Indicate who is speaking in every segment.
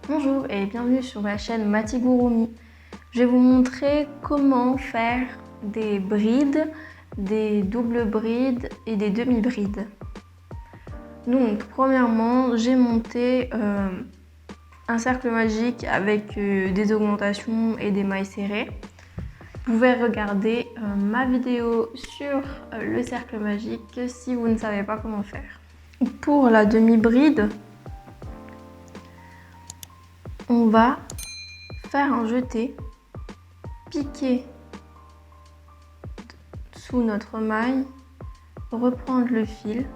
Speaker 1: Bonjour et bienvenue sur ma chaîne Matigurumi. Je vais vous montrer comment faire des brides, des doubles brides et des demi-brides. Donc premièrement, j'ai monté un cercle magique avec des augmentations et des mailles serrées. Vous pouvez regarder ma vidéo sur le cercle magique si vous ne savez pas comment faire. Pour la demi-bride, on va faire un jeté, piquer sous notre maille, reprendre le fil.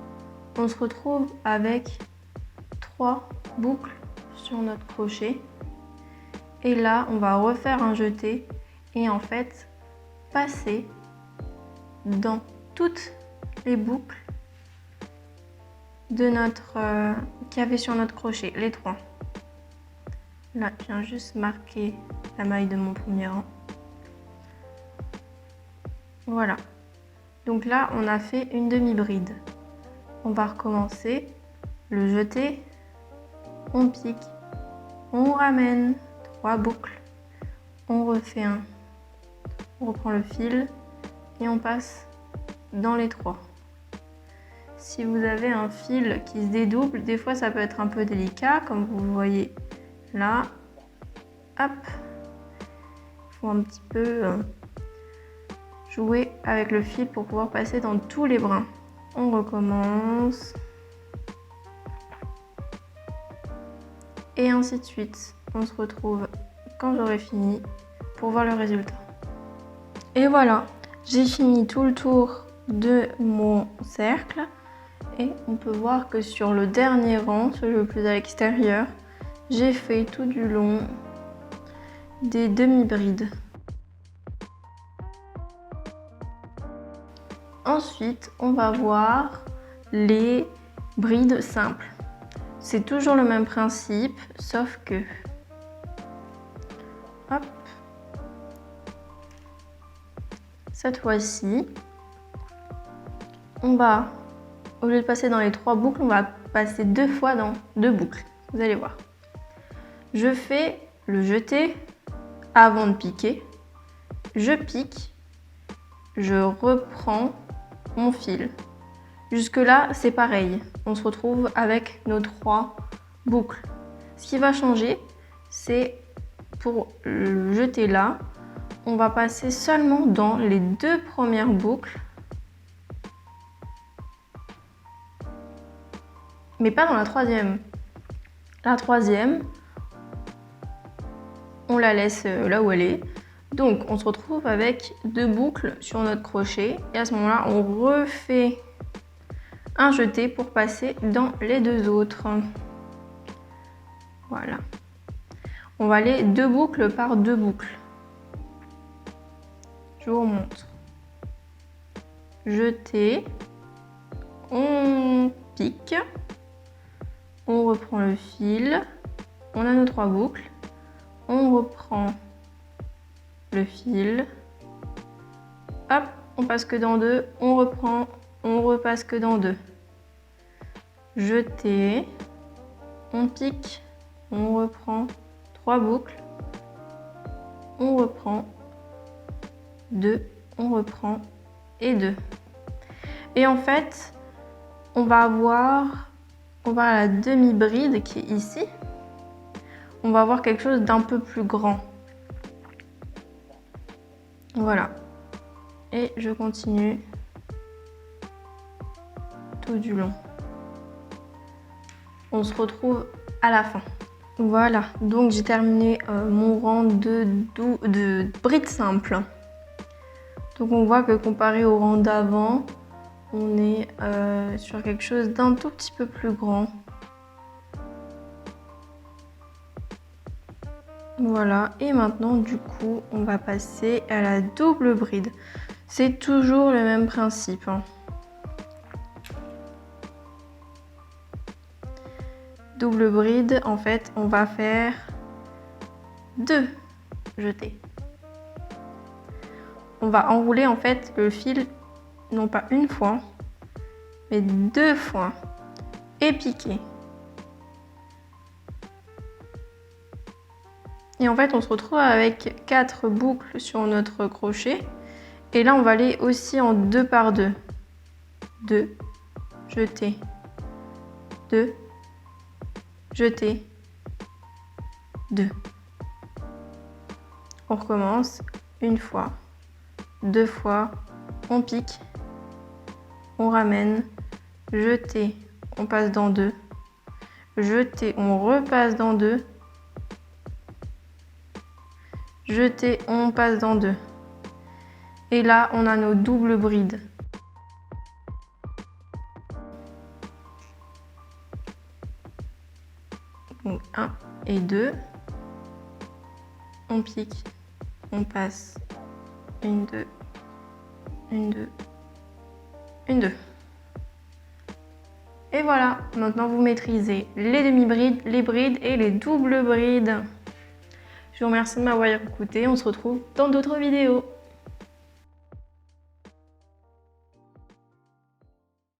Speaker 1: On se retrouve avec 3 boucles sur notre crochet. Et là, on va refaire un jeté et en fait passer dans toutes les boucles de notre qu'il y avait sur notre crochet, les 3. Là, je viens juste marquer la maille de mon premier rang. Voilà. Donc là, on a fait une demi-bride. On va recommencer le jeté, on pique, on ramène 3 boucles, on refait un, on reprend le fil et on passe dans les 3. Si vous avez un fil qui se dédouble, des fois ça peut être un peu délicat, comme vous le voyez là. Hop, il faut un petit peu jouer avec le fil pour pouvoir passer dans tous les brins. On recommence. Et ainsi de suite. On se retrouve quand j'aurai fini pour voir le résultat. Et voilà, j'ai fini tout le tour de mon cercle. Et on peut voir que sur le dernier rang, celui le plus à l'extérieur, j'ai fait tout du long des demi-brides. Ensuite, on va voir les brides simples. C'est toujours le même principe, sauf que... Hop. Cette fois-ci, on va, au lieu de passer dans les 3 boucles, on va passer 2 fois dans 2 boucles. Vous allez voir. Je fais le jeté avant de piquer. Je pique. Je reprends mon fil. Jusque là, c'est pareil. On se retrouve avec nos 3 boucles. Ce qui va changer, c'est pour le jeter là, on va passer seulement dans les 2 premières boucles, mais pas dans la 3e. La 3e, on la laisse là où elle est. Donc, on se retrouve avec 2 boucles sur notre crochet. Et à ce moment-là, on refait un jeté pour passer dans les 2 autres. Voilà. On va aller 2 boucles par 2 boucles. Je vous remontre. Jeter. On pique. On reprend le fil. On a nos 3 boucles. On reprend le fil. Hop, on passe que dans 2. On reprend. On repasse que dans 2. Jeter. On pique. On reprend 3 boucles. On reprend 2. On reprend et 2. Et en fait, on va avoir la demi-bride qui est ici. On va avoir quelque chose d'un peu plus grand. Voilà. Et je continue tout du long. On se retrouve à la fin. Voilà, donc j'ai terminé mon rang de brides simples. Donc on voit que comparé au rang d'avant, on est sur quelque chose d'un tout petit peu plus grand. Voilà, et maintenant du coup, on va passer à la double bride. C'est toujours le même principe. Double bride, en fait, on va faire 2 jetés. On va enrouler en fait le fil, non pas une fois, mais 2 fois, et piquer. Et en fait, on se retrouve avec 4 boucles sur notre crochet. Et là, on va aller aussi en 2 par 2. 2, jeter, 2, jeter, 2. On recommence une fois, 2 fois, on pique, on ramène, jeter, on passe dans 2, jeter, on repasse dans 2, jeter, on passe dans 2. Et là, on a nos doubles brides. Donc 1 et 2. On pique, on passe, 1, 2, 1, 2, 1, 2. Et voilà, maintenant vous maîtrisez les demi-brides, les brides et les doubles brides. Je vous remercie de m'avoir écouté, on se retrouve dans d'autres vidéos.